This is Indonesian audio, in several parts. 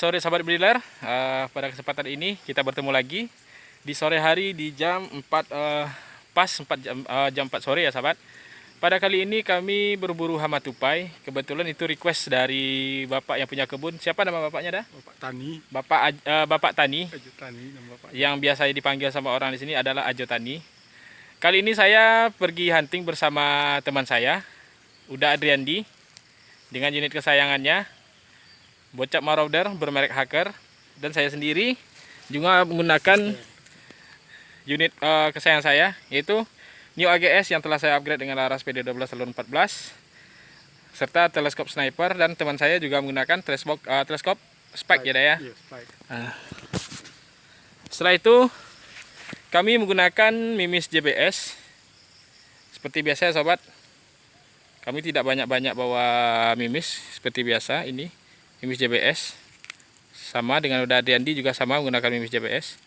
sore sahabat Briler. Pada kesempatan ini kita bertemu lagi di sore hari di jam 4 pas 4 jam 4 sore ya sahabat. Pada kali ini kami berburu hama tupai. Kebetulan itu request dari bapak yang punya kebun. Siapa nama bapaknya dah? Bapak Tani. Bapak Tani. Ajo Tani nama bapaknya. Yang biasa dipanggil sama orang di sini adalah Ajo Tani. Kali ini saya pergi hunting bersama teman saya, Uda Adriandi, dengan unit kesayangannya, Bocap Marauder bermerek Hacker, dan saya sendiri juga menggunakan unit kesayangan saya, yaitu New AGS yang telah saya upgrade dengan laras PD12 Salur 14, serta teleskop sniper, dan teman saya juga menggunakan teleskop Spike ya Daya. Iya, Spike. Setelah itu kami menggunakan Mimis JBS. Seperti biasa ya sobat, kami tidak banyak-banyak bawa Mimis seperti biasa. Ini Mimis JBS, sama dengan Uda Adriandi juga sama menggunakan Mimis JBS.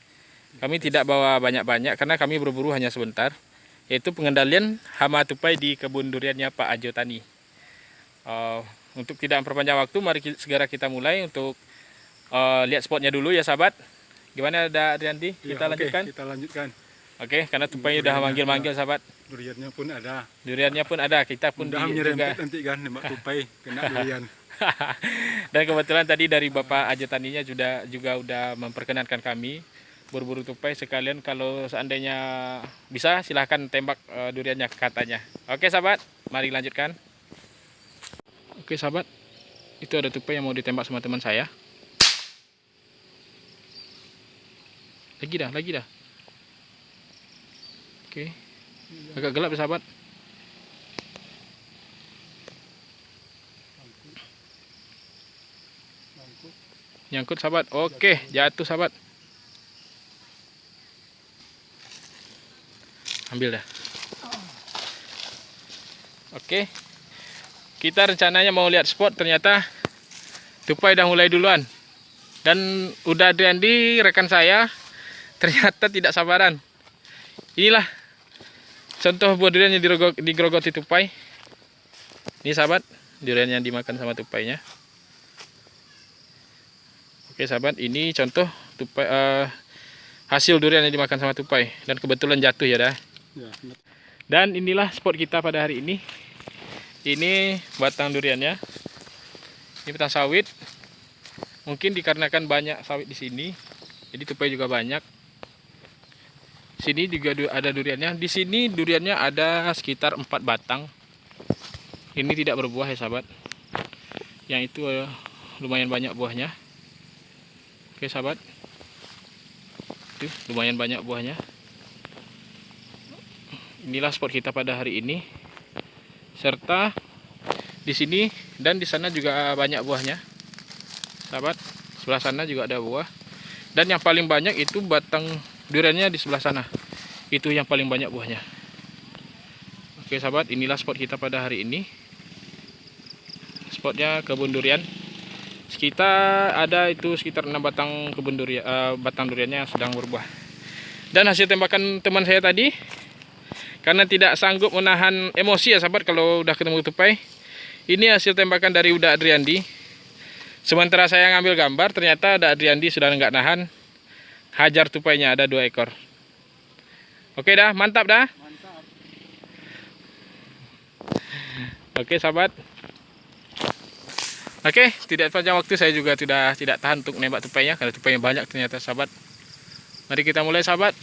Kami tidak bawa banyak-banyak karena kami berburu hanya sebentar, yaitu pengendalian hama tupai di kebun duriannya Pak Ajo Tani. Untuk tidak memperpanjang waktu, mari segera kita mulai untuk lihat spotnya dulu ya sahabat. Gimana Uda Adriandi? Kita lanjutkan? Kita lanjutkan. Oke, karena tupai udah manggil-manggil sahabat. Duriannya pun ada. Duriannya pun ada, kita pun Udah juga. nanti kan nembak tupai kena durian. Dan kebetulan tadi dari Bapak Ajo Taninya juga udah memperkenankan kami berburu tupai sekalian, kalau seandainya bisa silahkan tembak duriannya katanya. Oke sahabat, mari lanjutkan. Oke sahabat, itu ada tupai yang mau ditembak sama teman saya. Lagi dah. Oke, agak gelap ya sahabat. Nyangkut sahabat. Oke, jatuh sahabat. Ambil dah. Oke, kita rencananya mau lihat spot, ternyata tupai udah mulai duluan. Dan Uda Adriandi rekan saya ternyata tidak sabaran. Inilah contoh buah durian yang digerogoti tupai. Ini sahabat, durian yang dimakan sama tupainya. Oke sahabat, ini contoh tupai, hasil durian yang dimakan sama tupai, dan kebetulan jatuh ya dah. Dan inilah spot kita pada hari ini. Ini batang duriannya. Ini batang sawit. Mungkin dikarenakan banyak sawit di sini, jadi tupai juga banyak. Sini juga ada duriannya. Di sini duriannya ada sekitar 4 batang. Ini tidak berbuah ya sahabat. Yang itu lumayan banyak buahnya. Oke sahabat, itu lumayan banyak buahnya. Inilah spot kita pada hari ini. Serta di sini dan di sana juga banyak buahnya. Sahabat, sebelah sana juga ada buah. Dan yang paling banyak itu batang duriannya di sebelah sana. Itu yang paling banyak buahnya. Oke sahabat, inilah spot kita pada hari ini. Spotnya kebun durian. Ada sekitar 6 batang kebun durian, batang duriannya sedang berbuah. Dan hasil tembakan teman saya tadi, karena tidak sanggup menahan emosi ya sahabat kalau udah ketemu tupai, ini hasil tembakan dari Uda Adriandi. Sementara saya ngambil gambar, ternyata Uda Adriandi sudah nggak nahan, hajar tupainya, ada 2 ekor. Oke dah, mantap dah. Mantap. Oke sahabat. Oke, tidak panjang waktu, saya juga tidak tahan untuk nembak tupainya karena tupainya banyak ternyata sahabat. Mari kita mulai sahabat.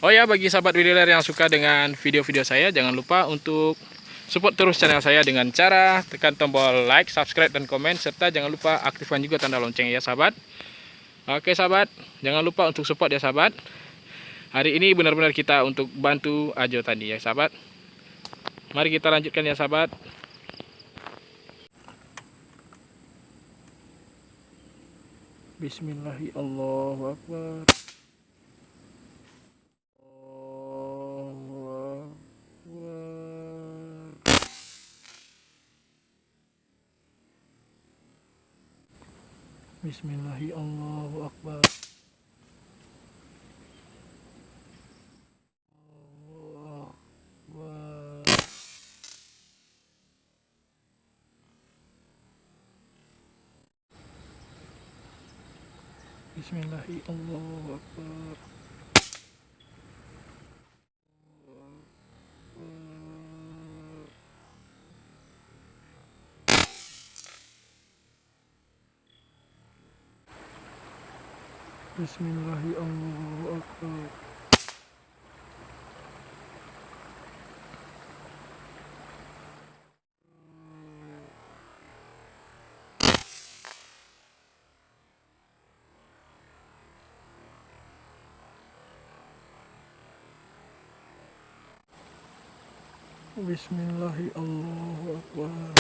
Oh ya, bagi sahabat Briler yang suka dengan video-video saya, jangan lupa untuk support terus channel saya dengan cara tekan tombol like, subscribe, dan komen, serta jangan lupa aktifkan juga tanda lonceng ya sahabat. Oke sahabat, jangan lupa untuk support ya sahabat. Hari ini benar-benar kita untuk bantu Ajo Tani ya sahabat. Mari kita lanjutkan ya sahabat. Bismillahirrahmanirrahim. Allahu Akbar. Bismillahirrahmanirrahim. Allahu Akbar. Allahu Akbar. Bismillahirrahmanirrahim. Allahu Akbar. Bismillahirrahmanirrahim. Allahu Akbar. Bismillahirrahmanirrahim. Allahu Akbar.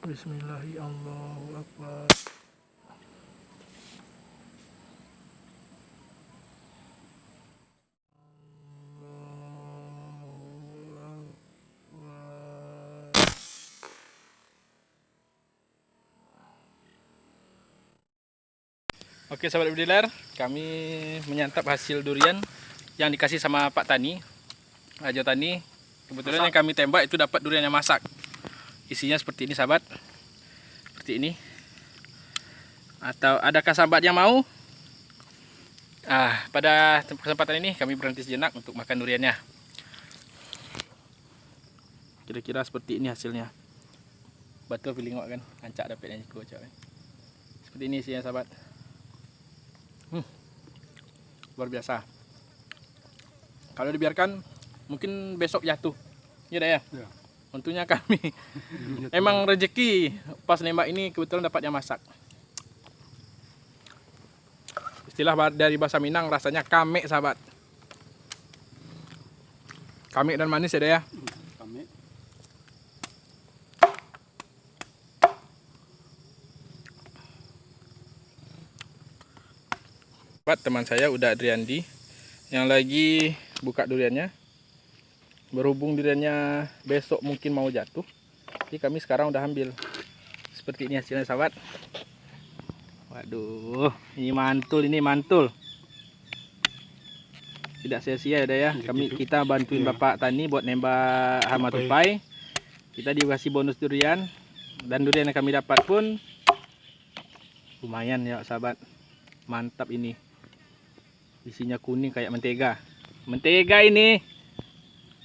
Bismillahirrahmanirrahim. Allahu Akbar. Oke sahabat bediler, kami menyantap hasil durian yang dikasih sama Pak Tani, Raja Tani. Kebetulan yang kami tembak itu dapat durian yang masak. Isinya seperti ini sahabat, seperti ini. Atau adakah sahabat yang mau? Pada kesempatan ini kami berhenti sejenak untuk makan duriannya. Kira-kira seperti ini hasilnya. Betul pilih ngok kan, ancak dapatnya jiko cak. Seperti ini isinya sahabat. Luar biasa. Kalau dibiarkan mungkin besok jatuh. Iya dah ya. Ya. Untungnya kami emang rezeki pas nembak ini kebetulan dapat yang masak. Istilah dari bahasa Minang rasanya kame sahabat. Kame dan manis ya dah ya. Kami Teman saya udah Adriandi yang lagi buka duriannya. Berhubung duriannya besok mungkin mau jatuh, jadi kami sekarang udah ambil. Seperti ini hasilnya sahabat. Waduh, ini mantul. Tidak sia-sia ya, kita bantuin Bapak Tani buat nembak hama tupai. Kita dikasih bonus durian, dan durian yang kami dapat pun lumayan ya sahabat. Mantap ini. Isinya kuning kayak mentega. Mentega ini.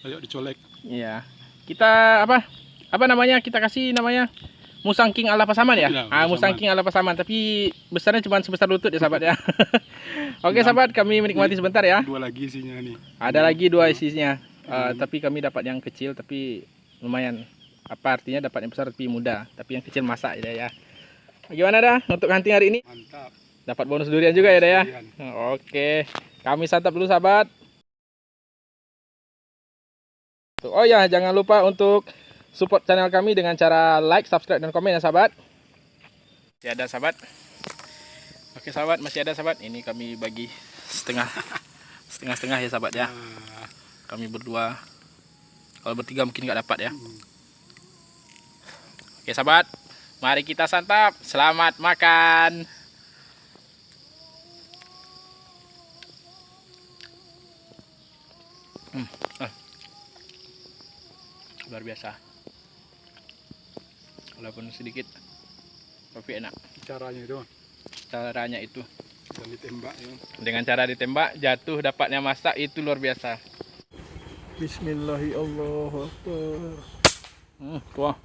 ayo dicolek. Iya. Kita apa namanya? Kita kasih namanya musangking ala pasaman ya? Ya, musangking ala pasaman, tapi besarnya cuma sebesar lutut ya sahabat ya. Oke sahabat, kami menikmati sebentar ya. Dua lagi isinya nih. Ada lagi dua isinya. Tapi kami dapat yang kecil tapi lumayan. Apa artinya dapat yang besar tapi muda, tapi yang kecil masak ya ya. Gimana dah untuk hunting hari ini? Mantap. Dapat bonus durian juga ya dah ya. Durian. Oke, kami santap dulu sahabat. Oh ya, jangan lupa untuk support channel kami dengan cara like, subscribe, dan komen ya sahabat. Masih ada sahabat. Oke sahabat, masih ada sahabat. Ini kami bagi setengah ya sahabat ya. Kami berdua. Kalau bertiga mungkin nggak dapat ya. Oke sahabat, mari kita santap. Selamat makan. Luar biasa. Walaupun sedikit tapi enak. Caranya itu Dan ditembak ya. dengan cara ditembak jatuh dapatnya masak itu luar biasa. Bismillahirrahmanirrahim. Tuh. Wah.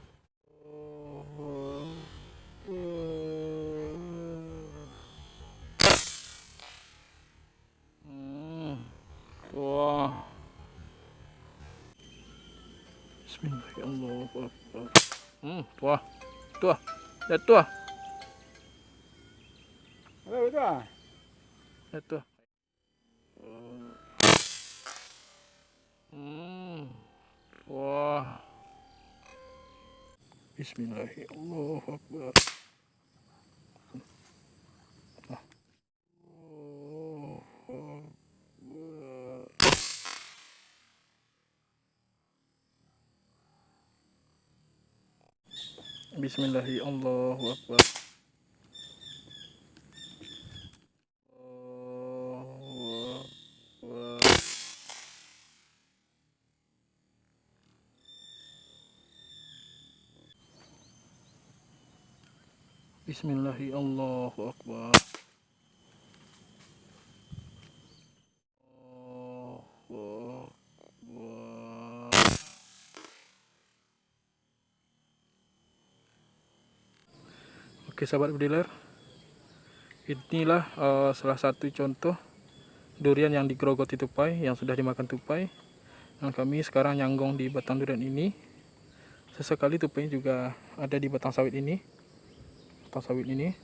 Bismillahirrahmanirrahim. Tuh. Lihat tuh. Lihat tuh. Wah. Bismillahirrahmanirrahim. Bismillahirrahmanirrahim. Allahu Akbar. Allahu Akbar. Bismillahirrahmanirrahim. Allahu Akbar. Allahu Akbar. Oke sahabat bediler, inilah salah satu contoh durian yang digerogoti tupai, yang sudah dimakan tupai. Dan kami sekarang nyanggong di batang durian ini. Sesekali tupai juga ada di batang sawit ini. Batang sawit ini.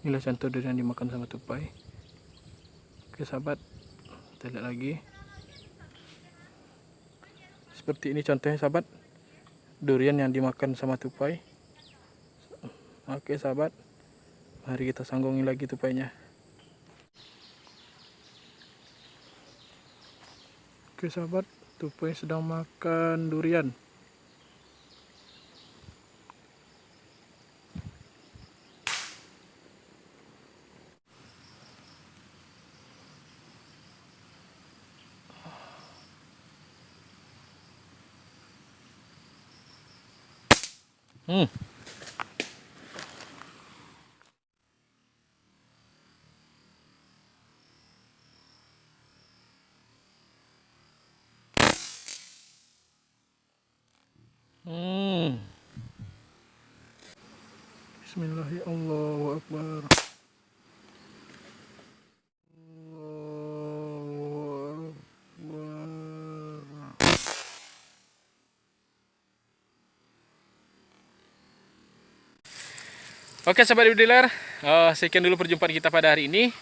Inilah contoh durian yang dimakan sama tupai. Oke sahabat, kita lihat lagi. Seperti ini contohnya sahabat, durian yang dimakan sama tupai. Oke sahabat, mari kita sanggongin lagi tupainya. Oke sahabat, tupai sedang makan durian. Bismillahirrahmanirrahim. Allahu Akbar. Allahu Akbar. Oke sahabat bediler, sekian dulu perjumpaan kita pada hari ini.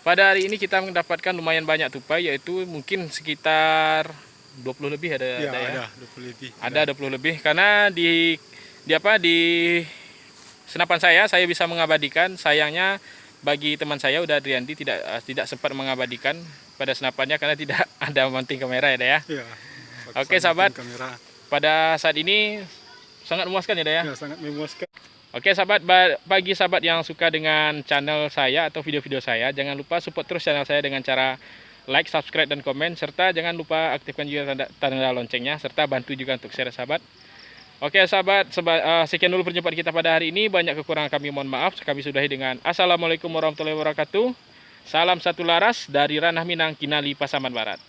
Pada hari ini kita mendapatkan lumayan banyak tupai, yaitu mungkin sekitar 20 lebih ada Ya, ya. ada 20 lebih. Ada 20 lebih karena di senapan saya bisa mengabadikan. Sayangnya bagi teman saya udah Adriandi tidak sempat mengabadikan pada senapannya karena tidak ada mounting kamera ya, ya. Iya. Oke sahabat, Kamera. pada saat ini sangat memuaskan ya, ya. Ya, sangat memuaskan. Oke sahabat, bagi sahabat yang suka dengan channel saya atau video-video saya, jangan lupa support terus channel saya dengan cara like, subscribe, dan komen, serta jangan lupa aktifkan juga tanda loncengnya, serta bantu juga untuk share sahabat. Oke sahabat, sekian dulu perjumpaan kita pada hari ini. Banyak kekurangan kami mohon maaf. Kami sudahi dengan Assalamualaikum warahmatullahi wabarakatuh. Salam satu laras dari Ranah Minang, Kinali, Pasaman Barat.